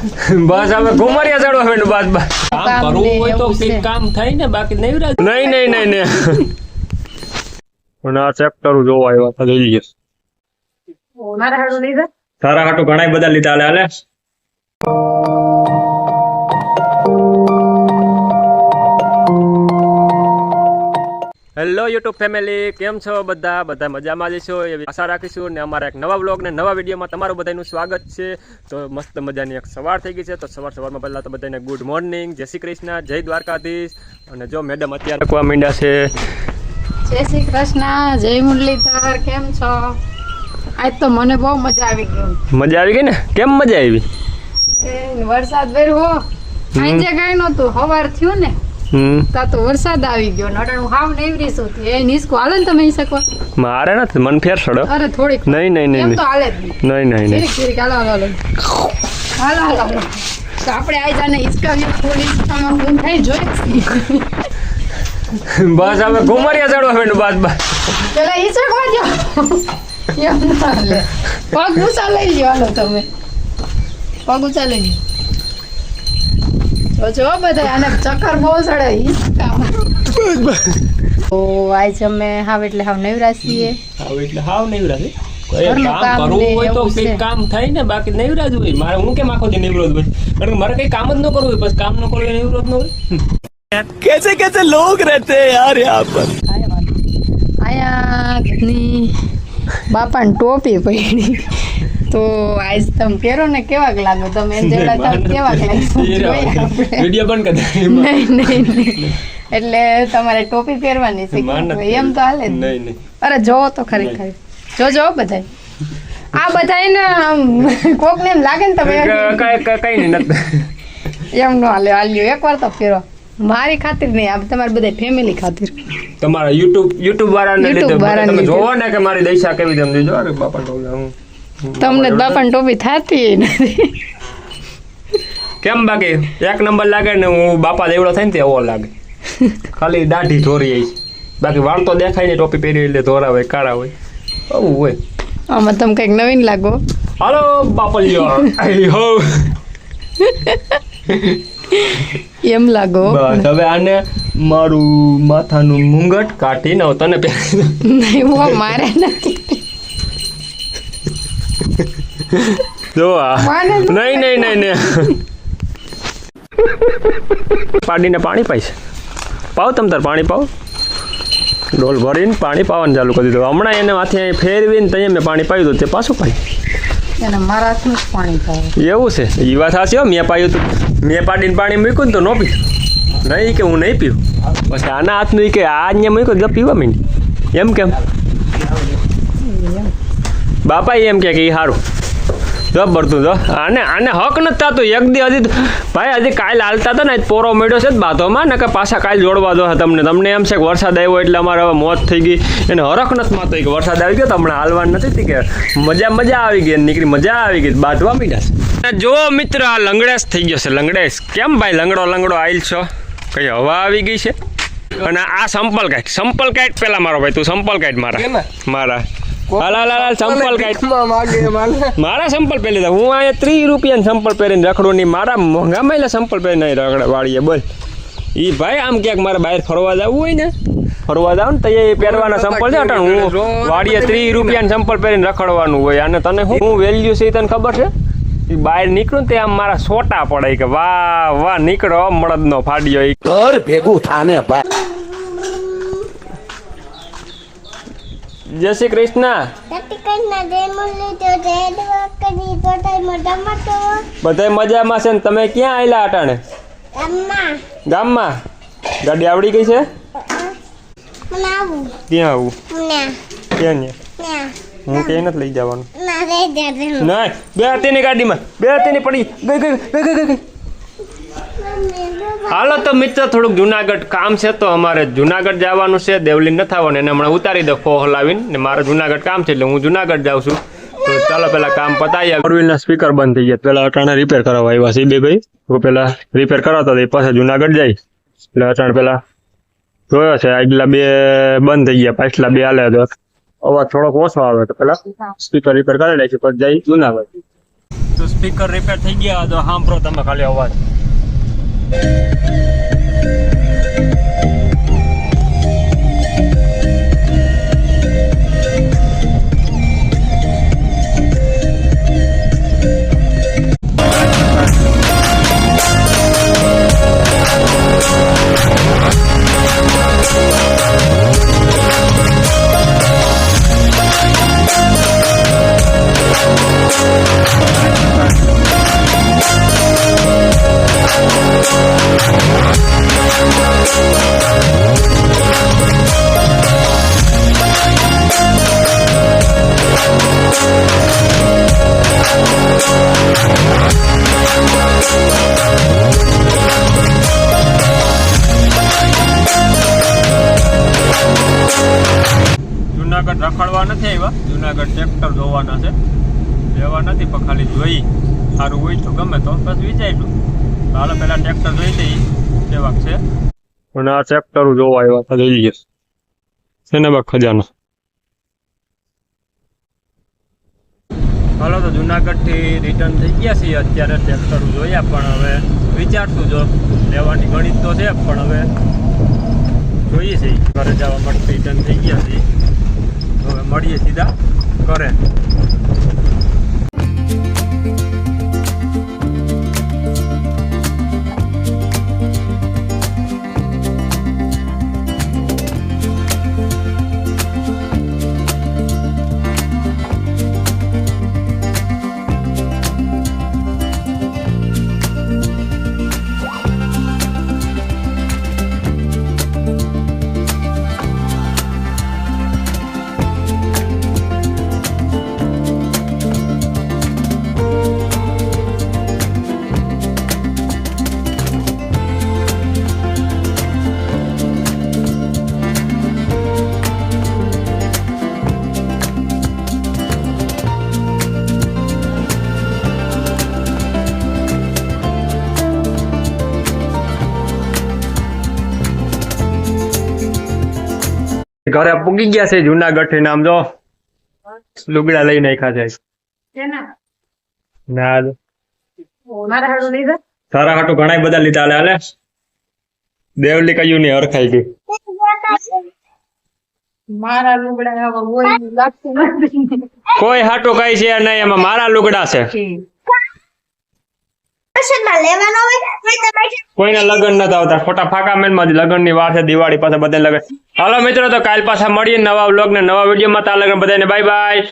બસ હવે ઘુમરિયા ચડવા માંડો બસ બસ કામ કરવું હોય તો કઈ કામ થાય ને બાકી નહીં પણ આ ચેપ્ટર જોવા આવ્યા હતા લઈ લઈએ તારા હાટુ ઘણા બધા લીધા હાલે હેલો યુટ્યુબ ફેમિલી કેમ છો બધા મજામાં જ છો એવી આશા રાખીશું ને અમારા એક નવા વ્લોગ ને નવા વિડીયોમાં તમારું બધાનું સ્વાગત છે તો મસ્ત મજાની એક સવાર થઈ ગઈ છે તો સવારમાં પહેલાં તો બધાને ગુડ મોર્નિંગ જય શ્રી કૃષ્ણ જય દ્વારકાધીશ અને જો મેડમ અત્યારે લખવા માંડ્યા છે જય શ્રી કૃષ્ણ જય મુરલીધર કેમ છો આજ તો મને બહુ મજા આવી ગઈ ને કેમ મજા આવી વરસાદ વેરવો આજે કઈ નતું સવાર થયું ને તો વરસાદ આવી ગયો નટાણું હાવ નેવરી છું એ નિસ્કો હાલે ને તમે શકો મારે નથી મન ફેર છોડો અરે થોડીક નહીં તો હાલે નહીં હાલો તો આપણે આઈ જાને ઈસકા પોલીસ માં થઈ જોઈ બસ હવે ઘુમરિયા ચડવા માંડો બસ પેલા ઈસક વાજો એમ ના હાલે પગ ઊંચા લઈ લ્યો હાલો તમે પગ ઊંચા લઈ લ્યો જો બધા આને ચક્કર બહુ ચડે તો આજ અમે હાવ એટલે હાવ નવરા છીએ કામ કરવું હોય તો કઈ કામ થાય ને બાકી નવરા જ હોય મારે હું કેમ આખો દી નવરો જ હોય કારણ કે મારે કઈ કામ જ ન કરવું હોય બસ કામ ન કરવું નવરો જ ન હોય कैसे लोग रहते हैं यार यहाँ पर આયા ઘરની બાપાને ટોપી પડી તો આજ તમે પહેરો ને કેવાક લાગો તમે જેડા તમે કેવાક લાગો વિડિયો બંધ કરી નહીં એટલે તમારે ટોપી પહેરવાની છે એમ તો હાલે નહીં અરે જોવો તો ખરેખર જો બધાય આ બધાય ને કોક ને એમ લાગે ને તમે કઈ નહીં એમ નો હાલ્યો એકવાર તો ફેરો મારી ખાतिर નહીં આ તમારી બધા ફેમિલી ખાतिर તમારા યુટ્યુબ વાળાને લીધે તમે જોવો ને કે મારી દશા કેવી તમને જો અરે બાપા તમને બાપાની ટોપી થાતી નથી કેમ બાકી એક નંબર લાગે ને હું બાપા જેવડો થાય ને તે એવો લાગે ખાલી દાઢી ધોરી આવી બાકી વાળ તો દેખાય ને ટોપી પહેરી એટલે ધોરા હોય કાળા હોય આવું હોય આમાં તમે કંઈક નવીન લાગો હાલો બાપલિયો હો એમ લાગો બસ હવે આને મારું માથાનું મુંગટ કાઢીને તને પહેરી નહીં વો મારે નથી જો નહીં પાડીને પાણી પાઈશ પાવ તમ તાર પાણી પાવ ડોલ ભરીને પાણી પાવાનું ચાલુ કરી દીધું હમણાં એને માથે ફેરવીને ત્યાં મેં પાણી પાયું હતું તે પાછું પાયું એને મારા હાથનું જ પાણી પાવ એવું છે એ વાત સાચી હો મેં પાયું હતું મેં પાડીને પાણી મૂક્યું ને તો ન પીધું નહીં કે હું નહીં પીવું પછી આના હાથનું કે આ અહીંયા મૂક્યું તો પીવા માંડી એમ કેમ બાપા એમ કે એ સારું જબર તું જો આને હક નથી થતું એક દી હજી ભાઈ હજી કાલ હાલતા હતા ને પોરો મળ્યો છે જ બાધોમાં ને કે પાછા કાલ જોડવા દો તમને એમ છે કે વરસાદ આવ્યો એટલે અમારે હવે મોત થઈ ગઈ એને હરખ નથી માતો કે વરસાદ આવી ગયો તો હમણાં હાલવાનું નથી કે મજા આવી ગઈ નીકળી મજા આવી ગઈ બાંધવા માંડ્યા છે જો મિત્ર આ લંગડેશ થઈ ગયો છે લંગડેશ કેમ ભાઈ લંગડો આવેલ છો કઈ હવા આવી ગઈ છે અને આ સંપલ કાઢ પેલા મારો ભાઈ તું સંપલ કાઢ મારા હાલ સંપલ કાઢ મારા સંપલ પહેરી દઉં હું અહીંયા 30 રૂપિયાની સંપલ પહેરીને રખડું નહીં મારા મોંઘામાં સંપલ પહેરીને રખડે વાળીએ બોલ એ ભાઈ આમ ક્યાંક મારે બહાર ફરવા જવું હોય ને તો એ પહેરવાના સંપલ છે અટાણ હું વાળીએ 30 રૂપિયાની સંપલ પહેરીને રખડવાનું હોય અને તને હું વેલ્યુ છે તને ખબર છે બહાર નીકળું તે આમ મારા સોટા પડે કે વાહ નીકળો મળદનો ફાડ્યો ઘર ભેગું થાને ભાઈ જય શ્રી કૃષ્ણ બધા મજામાં છે ને તમે ક્યાં આવેલા અટાણે ગામમાં ગાડી આવડી ગઈ છે ક્યાં આવું ક્યાં હું ક્યાંય નથી લઈ જવાનું ના બે હાથીની ગાડીમાં બે હાથીની પડી ગઈ હાલો તો મિત્ર થોડુંક જુનાગઢ કામ છે તો અમારે જુનાગઢ જવાનું છે દેવલી નથી આવવાનું એને હમણાં ઉતારી દો ફો હલાવીને ને મારે જુનાગઢ કામ છે એટલે હું જુનાગઢ જાઉં છું તો ચાલો પેલા કામ પતાવી ફોર વ્હીલના સ્પીકર બંધ થઈ ગયા પેલા અટાણે રિપેર કરાવવા આવ્યા છે બે ભાઈ હું પેલા રિપેર કરાવતા હતા એ પાછા જુનાગઢ જાય એટલે અટાણે પેલા જોયો છે આગલા બે બંધ થઈ ગયા પાછલા બે હાલે તો અવાજ થોડોક ઓછો આવે તો પેલા સ્પીકર રિપેર કરી લે છે પછી જાય જુનાગઢ તો સ્પીકર રિપેર થઈ ગયા તો સાંભળો તમે ખાલી અવાજ. જુનાગઢ રખડવા નથી આવ્યા, જુનાગઢ ટ્રેક્ટર જોવાના છે, લેવા નથી પણ ખાલી જોઈ સારું હોય તો ગમે તો બસ વિચાર્યું હાલો પેલા ટ્રેક્ટર જોઈ દઈએ કેવાક છે. અને આ ટ્રેક્ટર જોવા આવ્યા હતા, જોઈ લઈએ છે ને બા ખજાનો. હાલો તો જુનાગઢ થી રિટર્ન થઈ ગયા છીએ, અત્યારે ટ્રેક્ટર જોયા પણ હવે વિચારશું જો લેવાની ગણિત તો છે પણ હવે જોઈએ છે. ઘરે જવા માટે રિટર્ન થઈ ગયા છીએ, હવે મળીએ સીધા ઘરે. ઘરે પૂગી ગયા છે જુનાગઢ થી, નામ જો લુગડા લઈ નાખ્યા છે. ના તારા હાટુ ઘણા બધા લીધા. હાલે દેવલી કયું ની હરખાઈ ગઈ. મારા લુગડા હોય લાગતું નથી. કોઈ હાટુ કઈ છે નહીં, એમાં મારા લુગડા છે. કોઈને લગ્ન નથી આવતા, ખોટા ફાકા મેલ માં લગ્ન ની વાર છે, દિવાળી પાસે બધા લગ્ન. હાલો મિત્રો તો કાલ પાછા મળીએ નવા વ્લોગ ને નવા વિડીયો માં. ત્યાં લગ્ન બધાને બાય બાય.